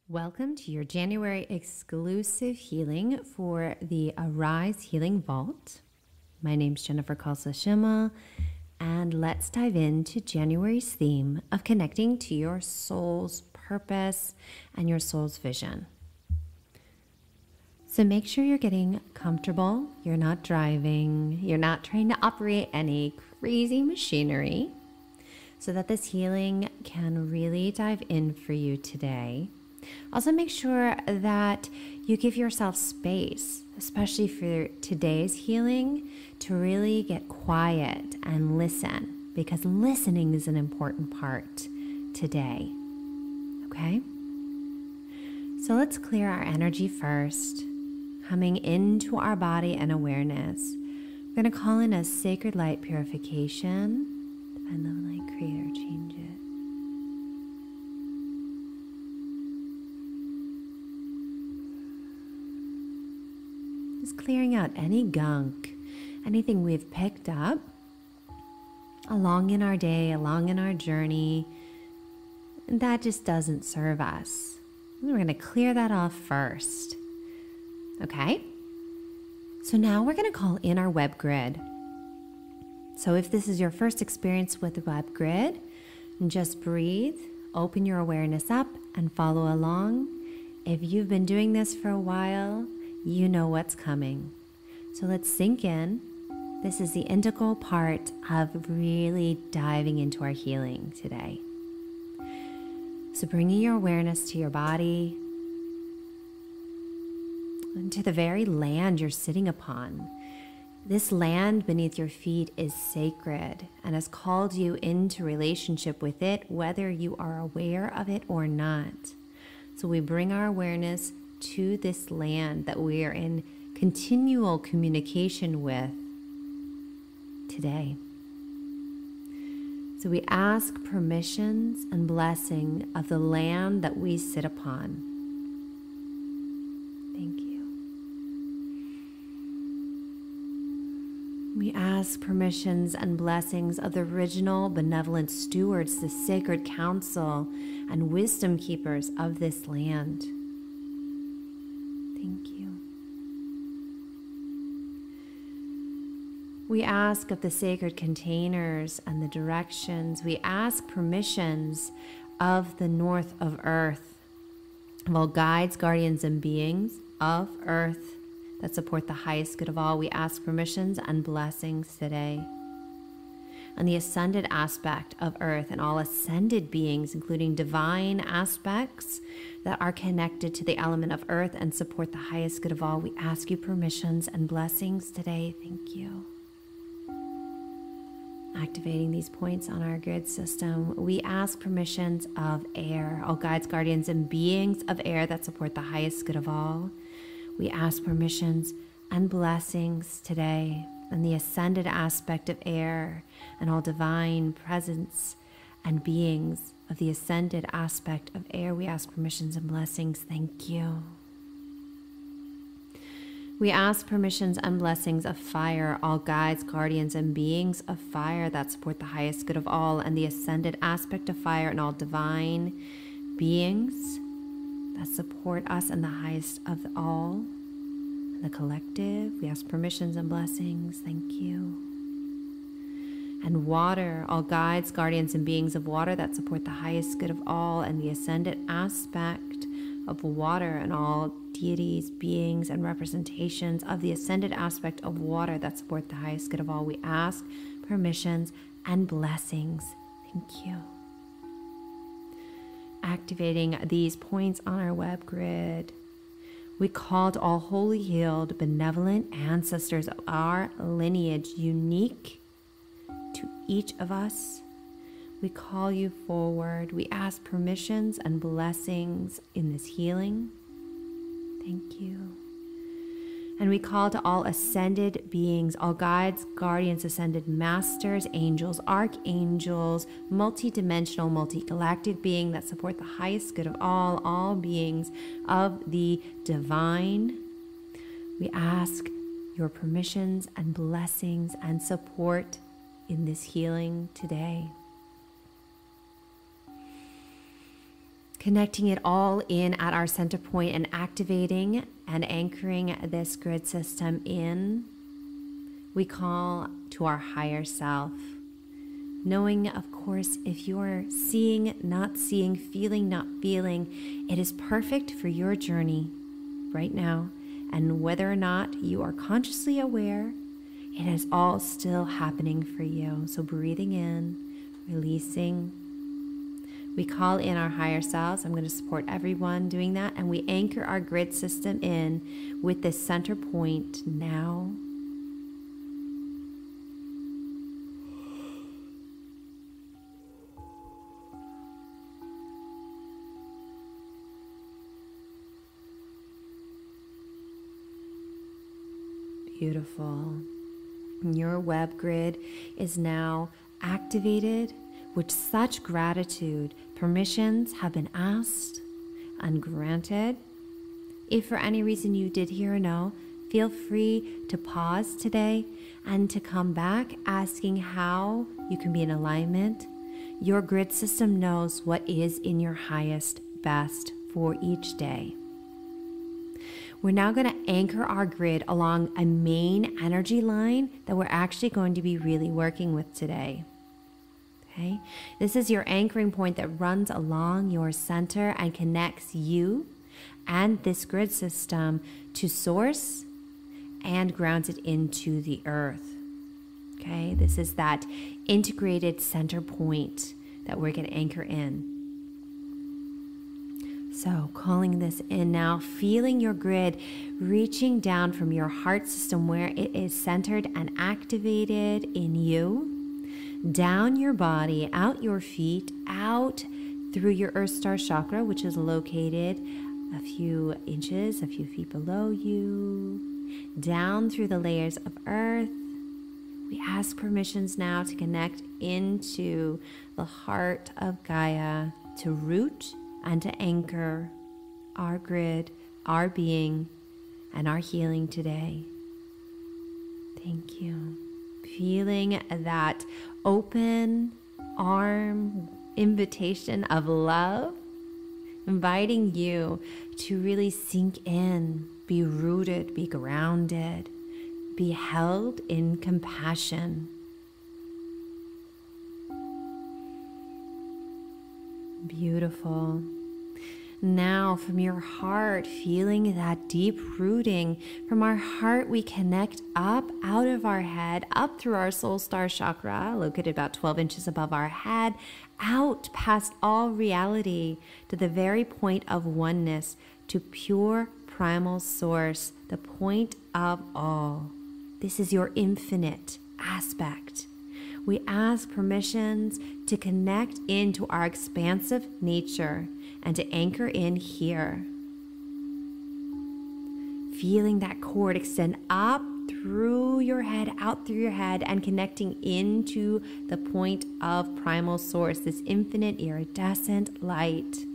Welcome to your January exclusive healing for the Arise Healing Vault. My name's Jennifer Khalsa Shimmel, and let's dive into January's theme of connecting to your soul's purpose and your soul's vision. So make sure you're getting comfortable, you're not driving, you're not trying to operate any crazy machinery, so that this healing can really dive in for you today. Also, make sure that you give yourself space, especially for today's healing, to really get quiet and listen, because listening is an important part today. Okay? So let's clear our energy first, coming into our body and awareness. We're going to call in a sacred light purification. Divine love light creator, change it. Just clearing out any gunk, anything we've picked up along in our day, along in our journey, that just doesn't serve us. We're going to clear that off first. Okay? So now we're going to call in our web grid. So if this is your first experience with the web grid, just breathe, open your awareness up, and follow along. If you've been doing this for a while, you know what's coming. So let's sink in. This is the integral part of really diving into our healing today. So bringing your awareness to your body and to the very land you're sitting upon. This land beneath your feet is sacred and has called you into relationship with it, whether you are aware of it or not. So we bring our awareness to this land that we are in continual communication with today. So we ask permissions and blessing of the land that we sit upon. Thank you. We ask permissions and blessings of the original benevolent stewards, the sacred council and wisdom keepers of this land. Thank you. We ask of the sacred containers and the directions. We ask permissions of the north of earth, of all guides, guardians, and beings of earth that support the highest good of all. We ask permissions and blessings today. And the ascended aspect of earth and all ascended beings, including divine aspects that are connected to the element of earth and support the highest good of all. We ask you permissions and blessings today. Thank you. Activating these points on our grid system, we ask permissions of air, all guides, guardians, and beings of air that support the highest good of all. We ask permissions and blessings today, and the ascended aspect of air and all divine presence and beings of the ascended aspect of air. We ask permissions and blessings. Thank you. We ask permissions and blessings of fire, all guides, guardians, and beings of fire that support the highest good of all, and the ascended aspect of fire and all divine beings that support us and the highest of all, and the collective. We ask permissions and blessings. Thank you. And water, all guides, guardians, and beings of water that support the highest good of all, and the ascended aspect of water and all deities, beings, and representations of the ascended aspect of water that support the highest good of all. We ask permissions and blessings. Thank you. Activating these points on our web grid, we called all holy, healed, benevolent ancestors of our lineage, unique to each of us. We call you forward. We ask permissions and blessings in this healing. Thank you. And we call to all ascended beings, all guides, guardians, ascended masters, angels, archangels, multidimensional, multigalactic being that support the highest good of all beings of the divine. We ask your permissions and blessings and support in this healing today. Connecting it all in at our center point and activating and anchoring this grid system in, we call to our higher self. Knowing, of course, if you're seeing, not seeing, feeling, not feeling, it is perfect for your journey right now. And whether or not you are consciously aware, it is all still happening for you. So breathing in, releasing. We call in our higher selves. I'm going to support everyone doing that. And we anchor our grid system in with this center point now. Beautiful. Your web grid is now activated with such gratitude. Permissions have been asked and granted. If for any reason you did hear a no, feel free to pause today and to come back asking how you can be in alignment. Your grid system knows what is in your highest best for each day. We're now going to anchor our grid along a main energy line that we're actually going to be really working with today. Okay? This is your anchoring point that runs along your center and connects you and this grid system to source and grounds it into the earth. Okay? This is that integrated center point that we're going to anchor in. So calling this in now, feeling your grid reaching down from your heart system where it is centered and activated in you, down your body, out your feet, out through your Earth Star chakra, which is located a few inches, a few feet below you, down through the layers of earth. We ask permissions now to connect into the heart of Gaia, to root and to anchor our grid, our being, and our healing today. Thank you. Feeling that open arm invitation of love, inviting you to really sink in, be rooted, be grounded, be held in compassion. Beautiful. Now from your heart, feeling that deep rooting. From our heart, we connect up out of our head, up through our soul star chakra, located about 12 inches above our head, out past all reality to the very point of oneness, to pure primal source, the point of all. This is your infinite aspect. We ask permissions to connect into our expansive nature and to anchor in here. Feeling that cord extend up through your head, out through your head, and connecting into the point of primal source, this infinite iridescent light.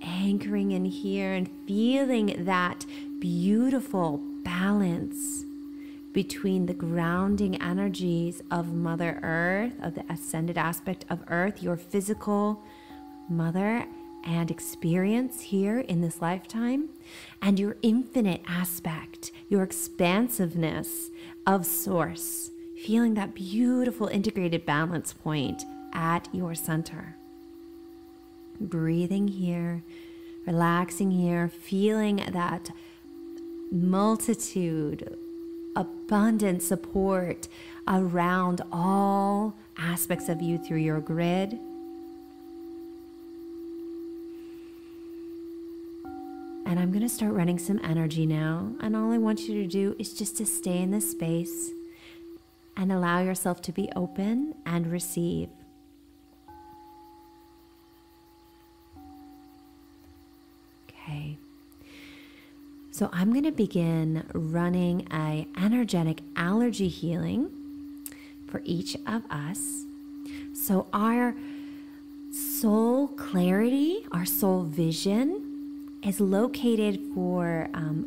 Anchoring in here and feeling that beautiful balance between the grounding energies of Mother Earth, of the ascended aspect of Earth, your physical mother and experience here in this lifetime, and your infinite aspect, your expansiveness of Source, feeling that beautiful integrated balance point at your center. Breathing here, relaxing here, feeling that multitude, abundant support around all aspects of you through your grid. And I'm going to start running some energy now. And all I want you to do is just to stay in this space and allow yourself to be open and receive. Okay. So I'm going to begin running an energetic allergy healing for each of us. So our soul clarity, our soul vision is located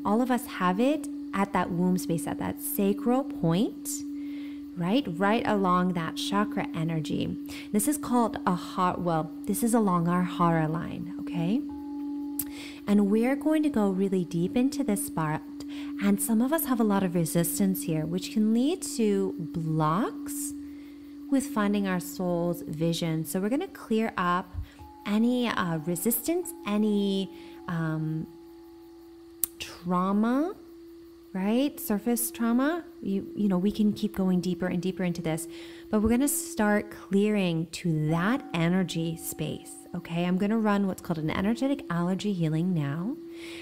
all of us have it at that womb space, at that sacral point, right along that chakra energy. This is called a heart, well, this is along our hara line, okay? And we're going to go really deep into this spot. And some of us have a lot of resistance here, which can lead to blocks with finding our soul's vision. So we're going to clear up any resistance, any trauma, right? Surface trauma. You know, we can keep going deeper and deeper into this, but we're going to start clearing to that energy space. Okay, I'm going to run what's called an energetic allergy healing now.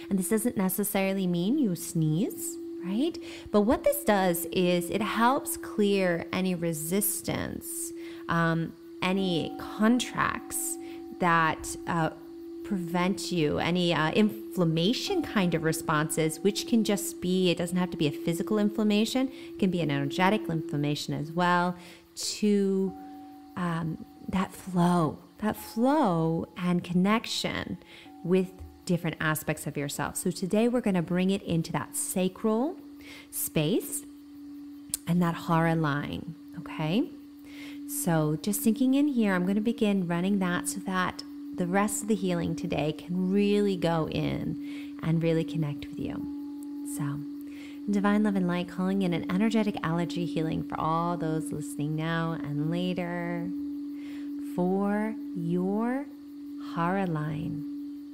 And this doesn't necessarily mean you sneeze, right? But what this does is it helps clear any resistance, any contracts that prevent you, any inflammation kind of responses, which can just be, it doesn't have to be a physical inflammation, it can be an energetic inflammation as well, to that flow and connection with different aspects of yourself. So today we're going to bring it into that sacral space and that hara line, okay? So just sinking in here, I'm going to begin running that so that the rest of the healing today can really go in and really connect with you. So, divine love and light, calling in an energetic allergy healing for all those listening now and later, for your hara line,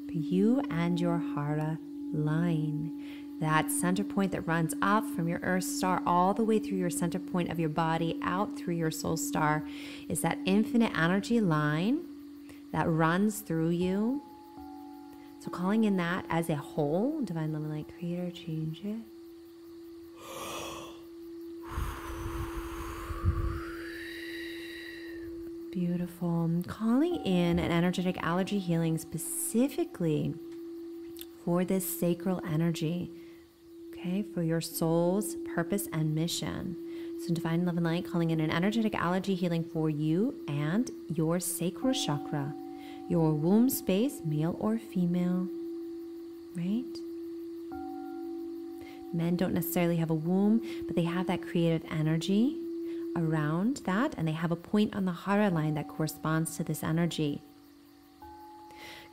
for you and your hara line. That center point that runs up from your earth star all the way through your center point of your body out through your soul star is that infinite energy line that runs through you. So calling in that as a whole, divine love and light, creator, change it. Beautiful. I'm calling in an energetic allergy healing specifically for this sacral energy, okay, for your soul's purpose and mission. So divine love and light, calling in an energetic allergy healing for you and your sacral chakra, your womb space, male or female, right? Men don't necessarily have a womb, but they have that creative energy around that, and they have a point on the hara line that corresponds to this energy.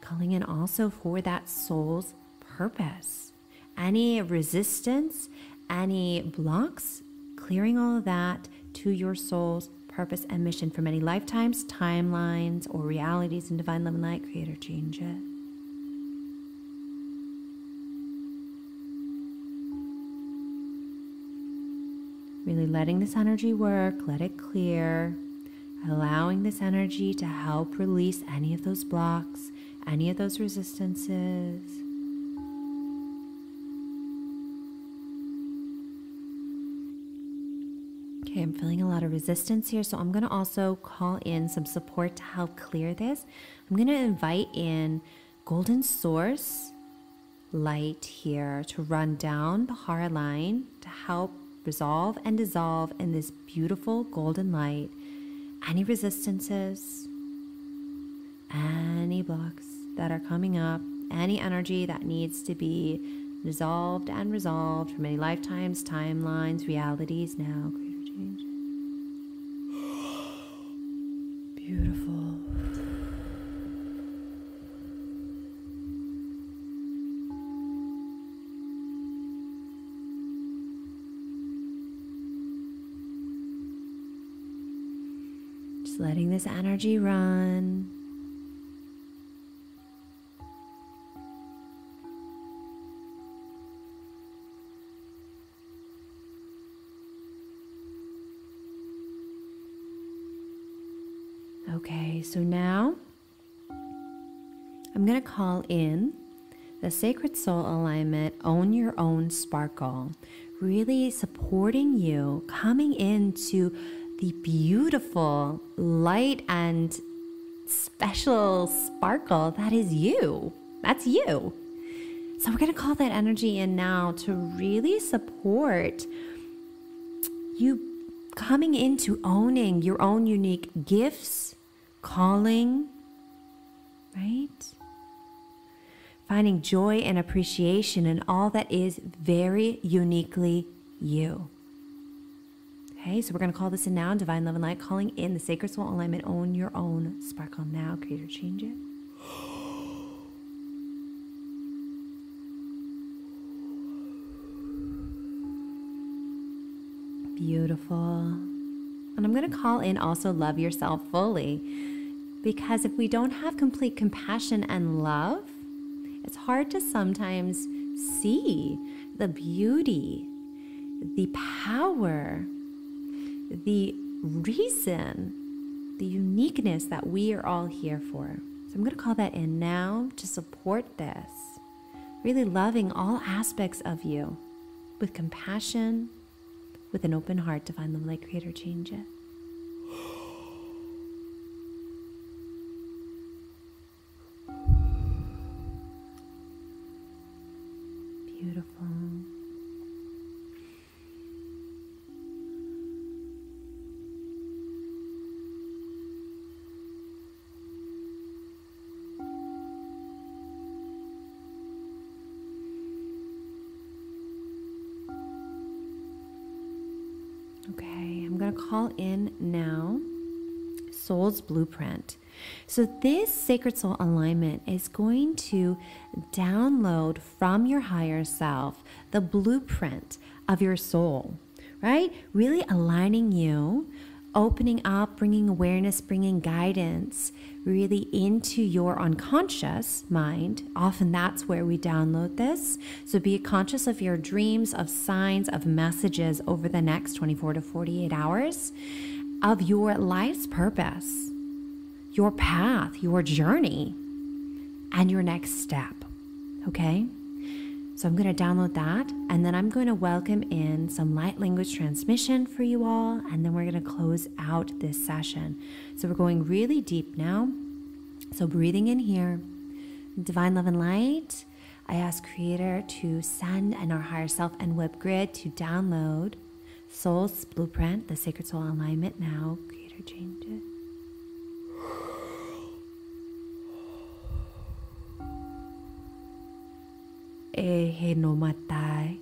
Calling in also for that soul's purpose. Any resistance, any blocks, clearing all of that to your soul's purpose and mission for many lifetimes, timelines, or realities in divine love and light. Creator, change it. Really letting this energy work, let it clear, allowing this energy to help release any of those blocks, any of those resistances. Okay, I'm feeling a lot of resistance here, so I'm going to also call in some support to help clear this. I'm going to invite in golden source light here to run down the hara line to help resolve and dissolve in this beautiful golden light any resistances, any blocks that are coming up, any energy that needs to be dissolved and resolved for many lifetimes, timelines, realities now. Creator, change. Beautiful. Letting this energy run. Okay, so now I'm going to call in the sacred soul alignment, own your own sparkle, really supporting you, coming into the beautiful light and special sparkle that is you. That's you. So we're going to call that energy in now to really support you coming into owning your own unique gifts, calling, right? Finding joy and appreciation in all that is very uniquely you. Okay, so we're going to call this in now. Divine love and light, calling in the sacred soul alignment. Own your own sparkle now. Creator, change it. Beautiful. And I'm going to call in also love yourself fully, because if we don't have complete compassion and love, it's hard to sometimes see the beauty, the power, the reason, the uniqueness that we are all here for. So I'm going to call that in now to support this. Really loving all aspects of you with compassion, with an open heart. Divine love, light, creator, change it. Beautiful. Okay, I'm going to call in now Soul's Blueprint. So this sacred soul alignment is going to download from your higher self the blueprint of your soul, right? Really aligning you, opening up, bringing awareness, bringing guidance really into your unconscious mind. Often that's where we download this. So be conscious of your dreams, of signs, of messages over the next 24 to 48 hours of your life's purpose, your path, your journey, and your next step. Okay? So I'm going to download that, and then I'm going to welcome in some light language transmission for you all, and then we're going to close out this session. So we're going really deep now. So breathing in here, divine love and light, I ask Creator to send and our higher self and web grid to download Soul's Blueprint, the sacred soul alignment now. Creator, change it. Ehe no matai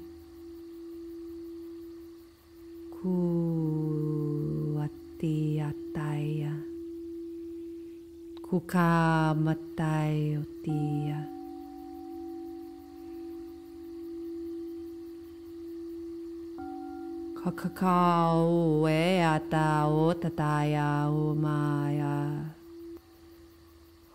ku ati ataya kuka matai otia kakakao e ata o tataya o maya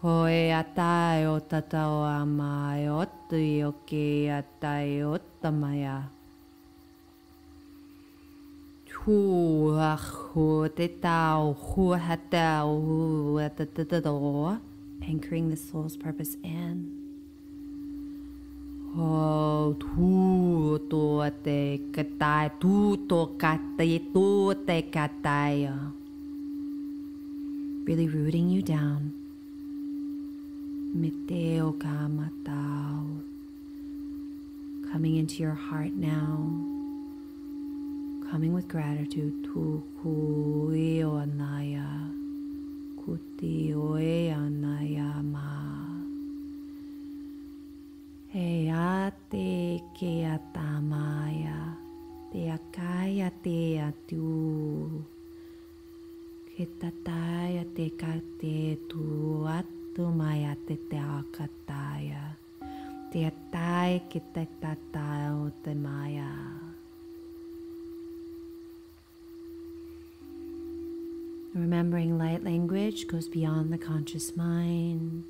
Hoi atai o tatao amai o tui o ke atai o tamaya. Hu hu te tau hu hatau hu atatado. Anchoring the soul's purpose in. Ho tu to te katai tu to katai tu te katai. Really rooting you down. Miteo kamatao. Coming into your heart now. Coming with gratitude. Tu kui o anaya. Kuti oe anaya ma. He ate ke atamaya. Te akaya te atu. Ke tataya te kate tu atu. Maya te te akataya, te atai ki te tatai o te maya. Remembering light language goes beyond the conscious mind,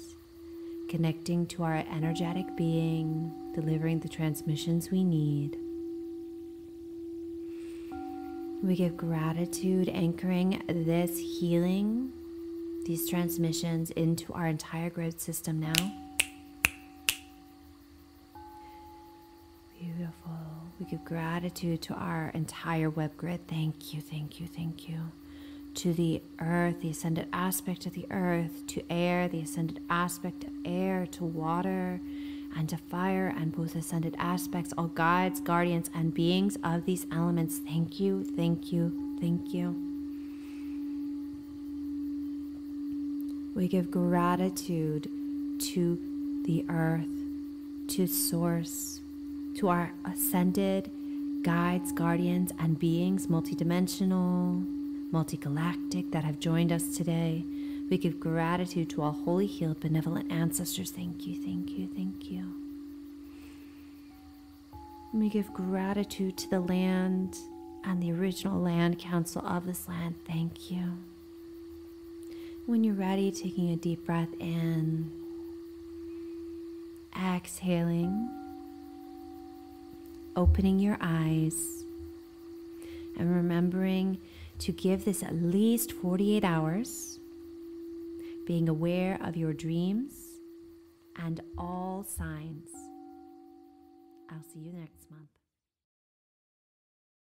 connecting to our energetic being, delivering the transmissions we need. We give gratitude, anchoring this healing, these transmissions into our entire grid system now. Beautiful. We give gratitude to our entire web grid. Thank you, thank you, thank you. To the earth, the ascended aspect of the earth, to air, the ascended aspect of air, to water, and to fire, and both ascended aspects, all guides, guardians, and beings of these elements. Thank you, thank you, thank you. We give gratitude to the earth, to source, to our ascended guides, guardians, and beings, multidimensional, multigalactic, that have joined us today. We give gratitude to all holy, healed, benevolent ancestors. Thank you, thank you, thank you. And we give gratitude to the land and the original land council of this land. Thank you. When you're ready, taking a deep breath in, exhaling, opening your eyes, and remembering to give this at least 48 hours, being aware of your dreams and all signs. I'll see you next month.